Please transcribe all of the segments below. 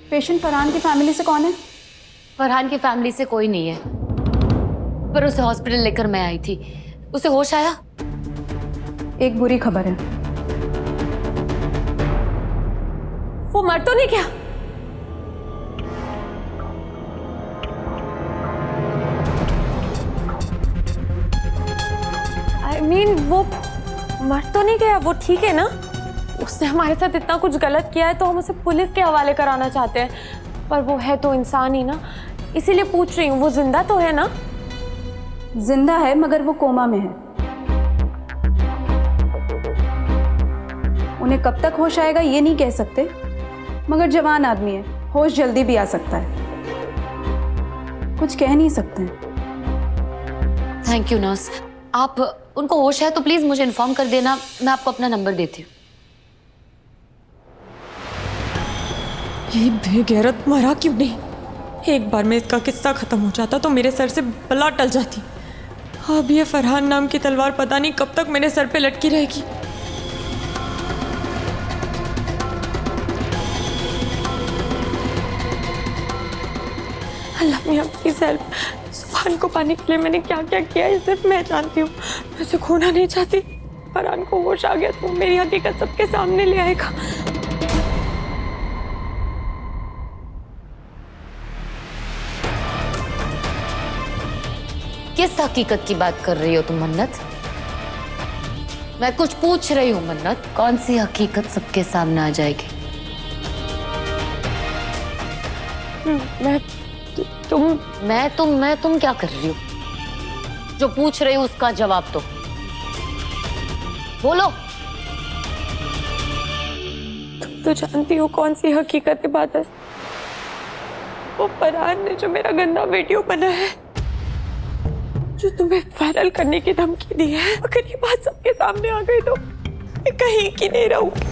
Patient Farhan की family से कौन है? फरहान की फैमिली से कोई नहीं है, पर उसे हॉस्पिटल लेकर मैं आई थी। उसे होश आया। एक बुरी खबर है। वो मर तो नहीं क्या? I mean, वो मर तो नहीं गया, वो ठीक है ना? उसने हमारे साथ इतना कुछ गलत किया है तो हम उसे पुलिस के हवाले कराना चाहते हैं, पर वो है तो इंसान ही ना, इसीलिए पूछ रही हूँ, वो जिंदा तो है ना? जिंदा है मगर वो कोमा में है। उन्हें कब तक होश आएगा ये नहीं कह सकते, मगर जवान आदमी है, होश जल्दी भी आ सकता है। कुछ कह नहीं सकते। Thank you nurse. आप उनको होश है तो प्लीज मुझे इन्फॉर्म कर देना, मैं आपको अपना नंबर देती हूँ। ये बेगैरत मरा क्यों नहीं? एक बार में इसका किस्सा खत्म हो जाता तो मेरे सर से बला टल जाती। अब ये फरहान नाम की तलवार पता नहीं कब तक मेरे सर पे लटकी रहेगी। अल्लाह मियां प्लीज हेल्प। सुभान को पाने के लिए मैंने क्या क्या किया है सिर्फ मैं जानती हूँ। मैं उसे खोना नहीं चाहती। फरहान को होश आ गया तो मेरी हकीकत सबके सामने ले आएगा। किस हकीकत की बात कर रही हो तुम मन्नत? मैं कुछ पूछ रही हूँ मन्नत, कौन सी हकीकत सबके सामने आ जाएगी? तुम क्या कर रही हो? जो पूछ रही हूँ उसका जवाब दो। बोलो। तुम तो जानती हो कौन सी हकीकत की बात है। वो फरहान ने जो मेरा गंदा वीडियो बनाया है, जो तुम्हें वायरल करने की धमकी दी है, अगर ये बात सबके सामने आ गई तो मैं कहीं की नहीं रहूंगी।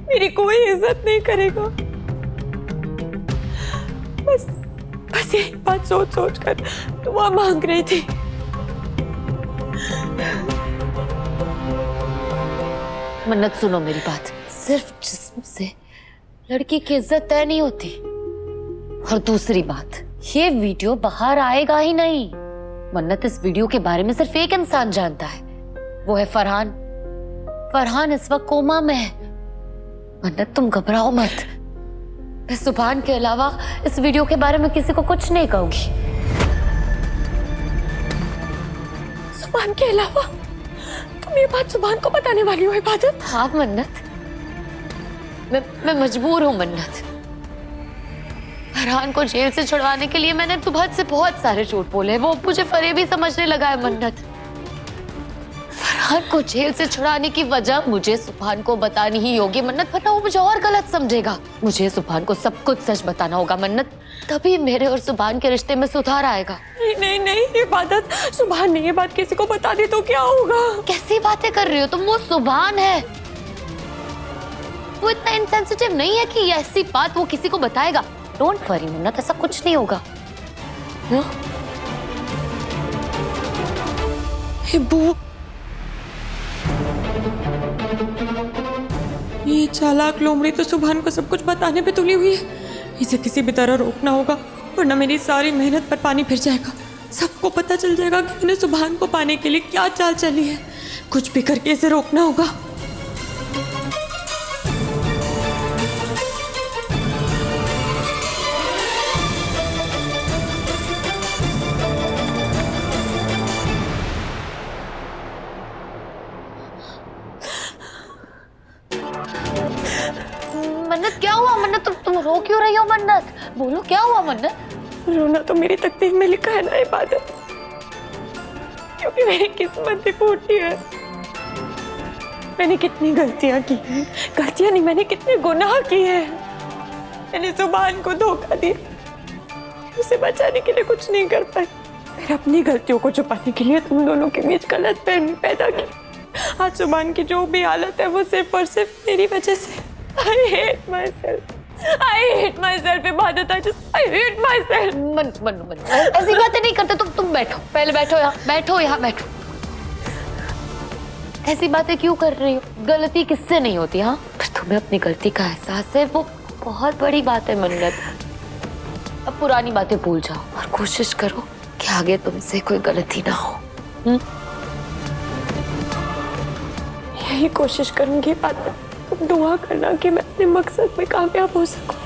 मेरी कोई इज्जत नहीं करेगा। बस यही बात सोच सोच कर दुआ मांग रही थी। मन्नत सुनो मेरी बात, सिर्फ जिस्म से लड़की की इज्जत तय नहीं होती। और दूसरी बात, ये वीडियो बाहर आएगा ही नहीं। मन्नत, इस वीडियो के बारे में सिर्फ एक इंसान जानता है, वो है फरहान। फरहान इस वक्त कोमा में है। मन्नत तुम घबराओ मत, मैं सुभान के अलावा इस वीडियो के बारे में किसी को कुछ नहीं कहूंगी। सुभान के अलावा? तुम ये बात सुभान को बताने वाली हो इबादत? हाँ मन्नत, मैं मजबूर हूँ मन्नत। फरहान को जेल से छुड़वाने के लिए मैंने सुबह से बहुत सारे झूठ बोले, वो मुझे फरेबी समझने लगा है मन्नत। फरहान को जेल से छुड़ाने की वजह मुझे सुभान को बतानी ही होगी मन्नत, वरना वो मुझे और गलत समझेगा। मुझे सुभान को सब कुछ सच बताना होगा मन्नत, तभी मेरे और सुभान के रिश्ते में सुधार आएगा। नहीं नहीं नहीं, ये बात सुभान ने ये बात किसी को बता दी तो क्या होगा? कैसी बातें कर रही हो तुम? वो सुभान है, वो इतना इनसेंसिटिव नहीं है कि ऐसी बात वो किसी को बताएगा। डोंट वरी मन्नत, ऐसा कुछ नहीं होगा। हिब्बू, ये चालाक लोमड़ी तो सुभान को सब कुछ बताने पे तुली हुई है। इसे किसी भी तरह रोकना होगा, वरना मेरी सारी मेहनत पर पानी फिर जाएगा। सबको पता चल जाएगा कि मैंने सुभान को पाने के लिए क्या चाल चली है। कुछ भी करके इसे रोकना होगा। मन्नत क्या हुआ? मन्नत तुम रो क्यों रही हो? मन्नत बोलो, क्या हुआ मन्नत? रोना तो मेरी तकदीर में लिखा है ना इबादत, क्योंकि मेरी किस्मत ही फूटी है। मैंने कितनी गलतियां की हैं, गलतियां नहीं, मैंने कितने गुनाह किए हैं। मैंने सुभान को धोखा दिया, उसे बचाने के लिए कुछ नहीं कर पाई। फिर अपनी गलतियों को छुपाने के लिए तुम दोनों के बीच गलतफहमी पैदा की। आज सुभान की जो भी हालत है वो सिर्फ और सिर्फ मेरी वजह से। I hate myself. I hate myself इबादत। I hate myself. मन्नत ऐसी बातें नहीं करते। तुम बैठो, पहले बैठो यहाँ, बैठो। ऐसी बातें क्यों कर रही हो? गलती किससे नहीं होती? हाँ, तुम्हें अपनी गलती का एहसास है, वो बहुत बड़ी बात है मन्नत। अब पुरानी बातें भूल जाओ और कोशिश करो कि आगे तुमसे कोई गलती ना हो। यही कोशिश करूंगी बादल। तुम दुआ करना कि मैं अपने मकसद में कामयाब हो सकूं।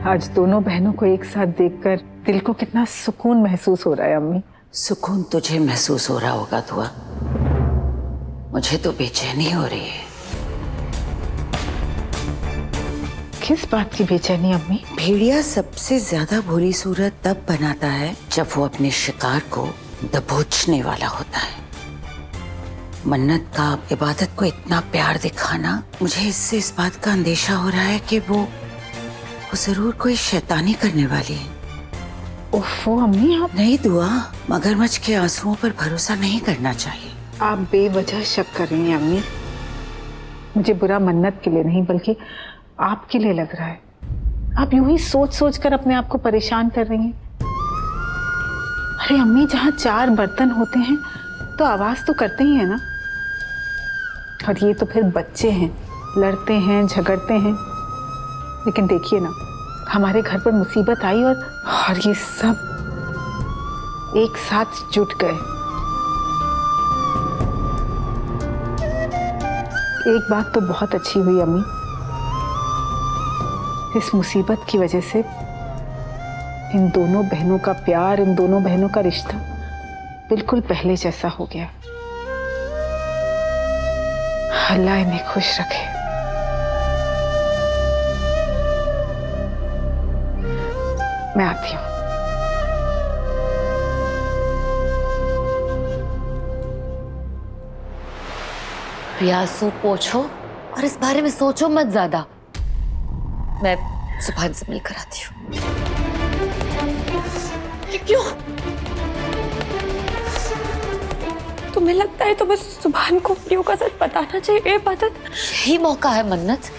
आज दोनों बहनों को एक साथ देखकर दिल को कितना सुकून महसूस हो रहा है अम्मी। सुकून तुझे महसूस हो रहा होगा दुआ, मुझे तो बेचैनी हो रही है। किस बात की बेचैनी अम्मी? भेड़िया सबसे ज्यादा भोली सूरत तब बनाता है जब वो अपने शिकार को दबोचने वाला होता है। मन्नत का इबादत को इतना प्यार दिखाना, मुझे इससे इस बात का अंदेशा हो रहा है कि वो जरूर कोई शैतानी करने वाली है। ओफो अम्मी, आप नहीं दुआ, मगरमच्छ के आंसुओं पर भरोसा नहीं करना चाहिए। आप बेवजह शक कर रही हैं अम्मी। मुझे बुरा मन्नत के लिए नहीं बल्कि आपके लिए लग रहा है। आप यूं ही सोच सोच कर अपने आप को परेशान कर रही हैं। अरे अम्मी, जहाँ 4 बर्तन होते हैं तो आवाज तो करते ही है ना। और ये तो फिर बच्चे हैं, लड़ते हैं, झगड़ते हैं। लेकिन देखिए ना, हमारे घर पर मुसीबत आई और ये सब एक साथ जुट गए। एक बात तो बहुत अच्छी हुई अम्मी, इस मुसीबत की वजह से इन दोनों बहनों का प्यार, इन दोनों बहनों का रिश्ता बिल्कुल पहले जैसा हो गया। अल्लाह इन्हें खुश रखे। मैं आती हूँ। आंसू पोछो और इस बारे में सोचो मत ज्यादा। मैं सुभान से मिलकर आती हूँ। क्यों? तुम्हें लगता है तो बस सुभान को प्रियो का सच बताना चाहिए बादल? यही मौका है मन्नत।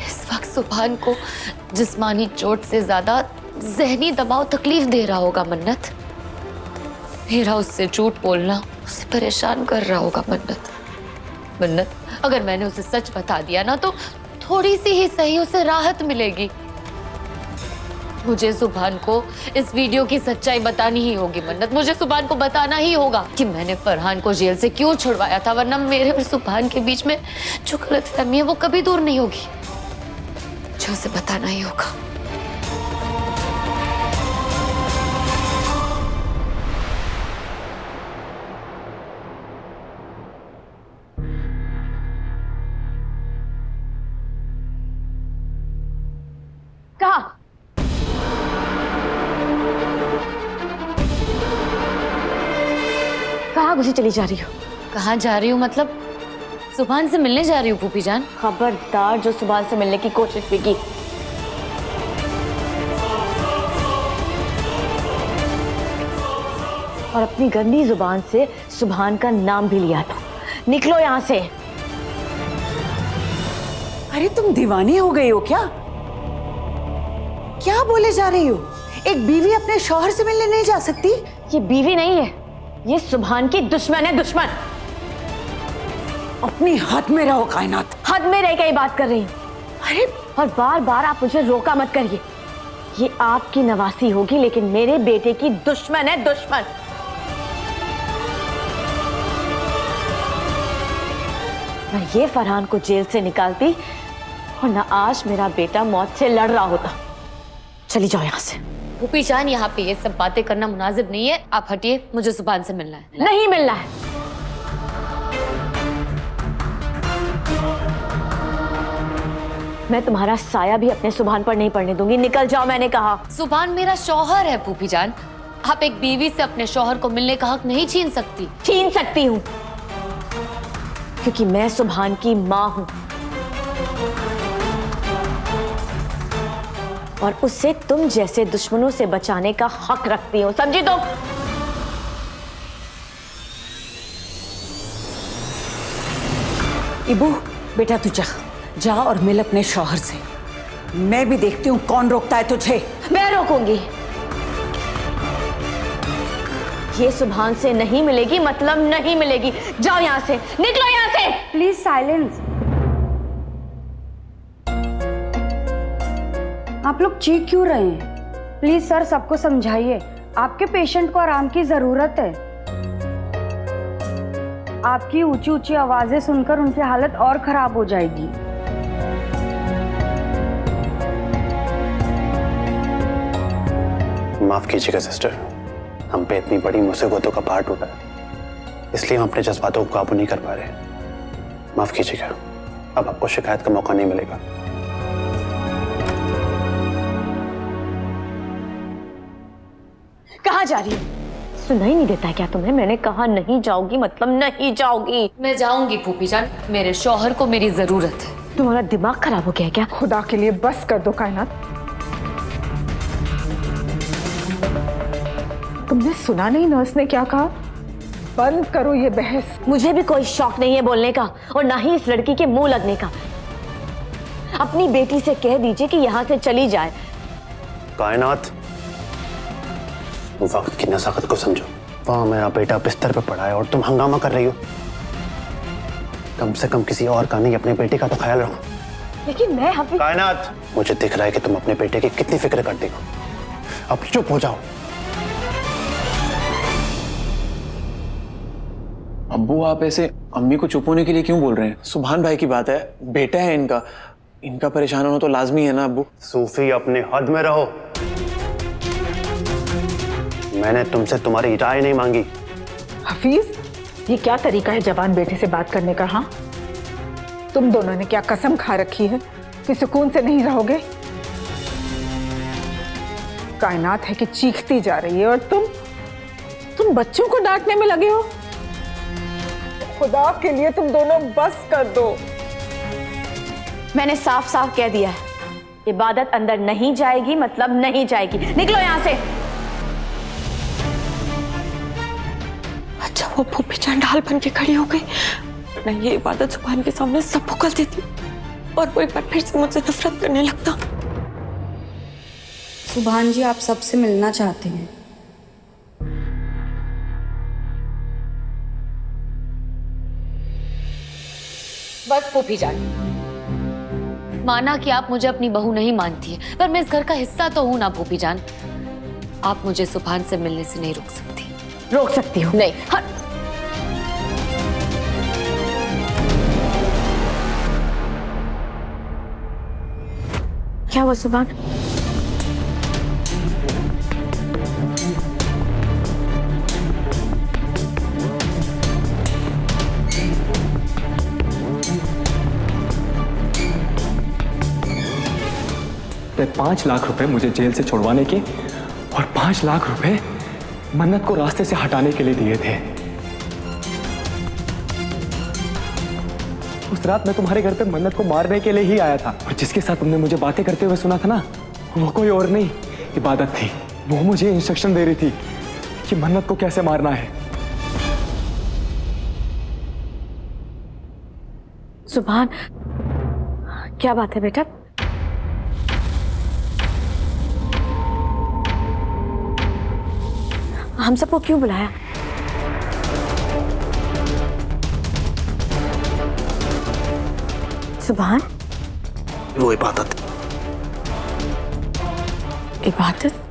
इस वक्त सुभान को जिस्मानी चोट से ज्यादा जहनी दबाव तकलीफ दे रहा होगा मन्नत। मेरा उससे झूठ बोलना उसे परेशान कर रहा होगा मन्नत। मन्नत, अगर मैंने उसे सच बता दिया ना तो थोड़ी सी ही सही उसे राहत मिलेगी। मुझे सुभान को इस वीडियो की सच्चाई बतानी ही होगी मन्नत। मुझे सुभान को बताना ही होगा कि मैंने फरहान को जेल से क्यों छुड़वाया था, वरना मेरे और सुभान के बीच में जो गलतफहमी है वो कभी दूर नहीं होगी। मुझे उसे बताना ही होगा। कहाँ घुसी चली जा रही हो? कहाँ जा रही हूँ मतलब? सुभान से मिलने जा रही हूँ फूफी जान। खबरदार जो सुभान से मिलने की कोशिश भी की। और अपनी गंदी जुबान से सुभान का नाम भी लिया था। निकलो यहाँ से। अरे तुम दीवानी हो गई हो क्या? क्या बोले जा रही हो? एक बीवी अपने शौहर से मिलने नहीं जा सकती? ये बीवी नहीं है, ये सुभान की दुश्मन है, दुश्मन। अपनी हद में रहो कायनात। हद में रह के ही बात कर रही हूँ। अरे और बार बार आप मुझे रोका मत करिए। ये आपकी नवासी होगी लेकिन मेरे बेटे की दुश्मन है, दुश्मन। न ये फरहान को जेल से निकालती और न आज मेरा बेटा मौत से लड़ रहा होता। चली जाओ यहाँ से। फूफी जान, यहाँ पे ये सब बातें करना मुनासिब नहीं है। आप हटिए, मुझे सुभान से मिलना है। नहीं मिलना है। मैं तुम्हारा साया भी अपने सुभान पर नहीं पड़ने दूंगी। निकल जाओ, मैंने कहा। सुभान मेरा शौहर है फूफी जान। आप एक बीवी से अपने शौहर को मिलने का हक नहीं छीन सकती। छीन सकती हूँ क्योंकि मैं सुभान की माँ हूं और उससे तुम जैसे दुश्मनों से बचाने का हक रखती हूँ, समझी तुम? इबू बेटा तू जा जा और मिल अपने शौहर से। मैं भी देखती हूँ कौन रोकता है तुझे। मैं रोकूंगी। ये सुभान से नहीं मिलेगी, मतलब नहीं मिलेगी। जाओ यहाँ से, निकलो यहाँ से। Please silence. आप लोग चीख क्यों रहे हैं? प्लीज सर सबको समझाइए, आपके पेशेंट को आराम की जरूरत है। आपकी ऊंची ऊंची आवाजें सुनकर उनकी हालत और खराब हो जाएगी। माफ कीजिएगा सिस्टर, हम पे इतनी बड़ी मुसीबतों का पहाड़ टूटा है, इसलिए हम अपने जज्बातों को काबू नहीं कर पा रहे। माफ कीजिएगा, अब आपको शिकायत का मौका नहीं मिलेगा। कहाँ जा रही हो? सुनाई नहीं देता क्या तुम्हें? मैंने कहा नहीं जाओगी, मतलब नहीं जाओगी। मैं जाऊंगी फूफी जान, मेरे शौहर को मेरी जरूरत है। तुम्हारा दिमाग खराब हो गया क्या? खुदा के लिए बस कर दो कायनात। तुमने सुना नहीं नर्स ने क्या कहा? बंद करो ये बहस। मुझे भी कोई शौक नहीं है बोलने का, और ना ही इस लड़की के मुंह लगने का। अपनी बेटी से कह दीजिए कि यहाँ से चली जाए। कायनात, वक्त की नज़ाकत को समझो। वहां मेरा बेटा बिस्तर पे पड़ा है और तुम हंगामा कर रही हो। कम से कम किसी और का नहीं, अपने बेटे का तो ख्याल रखो। लेकिन मैं हफीज। कायनात, मुझे दिख रहा है कि तुम अपने बेटे की कितनी फिक्र करती हो। अब चुप हो जाओ। अब्बू आप ऐसे अम्मी को चुप होने के लिए क्यों बोल रहे हैं? सुभान भाई की बात है, बेटा है इनका, इनका परेशान होना तो लाजमी है ना अब्बू। सूफी अपने हद में रहो। मैंने तुमसे तुम्हारी राय नहीं मांगी। हफीज, ये क्या तरीका है जवान बेटे से बात करने का? हाँ, तुम दोनों ने क्या कसम खा रखी है कि सुकून से नहीं रहोगे? कायनात है कि चीखती जा रही है और तुम बच्चों को डांटने में लगे हो। खुदा के लिए तुम दोनों बस कर दो। मैंने साफ साफ कह दिया है, इबादत अंदर नहीं जाएगी, मतलब नहीं जाएगी। निकलो यहाँ से। अच्छा वो फूफी जान ढाल बन के खड़ी हो गई, नहीं ये इबादत सुभान के सामने सब भुगल देती और वो एक बार फिर से मुझसे नफरत करने लगता। सुभान जी आप सबसे मिलना चाहते हैं। बस फूफी जान, माना कि आप मुझे अपनी बहू नहीं मानती है, पर मैं इस घर का हिस्सा तो हूं ना फूफी जान। आप मुझे सुभान से मिलने से नहीं रोक सकती। रोक सकती हो? नहीं। क्या हुआ सुभान? ते 5 लाख रुपए मुझे जेल से छुड़वाने के और 5 लाख रुपए मन्नत को रास्ते से हटाने के लिए दिए थे। उस रात मैं तुम्हारे घर पे मन्नत को मारने के लिए ही आया था, और जिसके साथ तुमने मुझे बातें करते हुए सुना था ना, वो कोई और नहीं, इबादत थी। वो मुझे इंस्ट्रक्शन दे रही थी कि मन्नत को कैसे मारना है। सुभान, क्या बात है बेटा? हम सबको क्यों बुलाया? सुभान, वो इबादत। इबादत?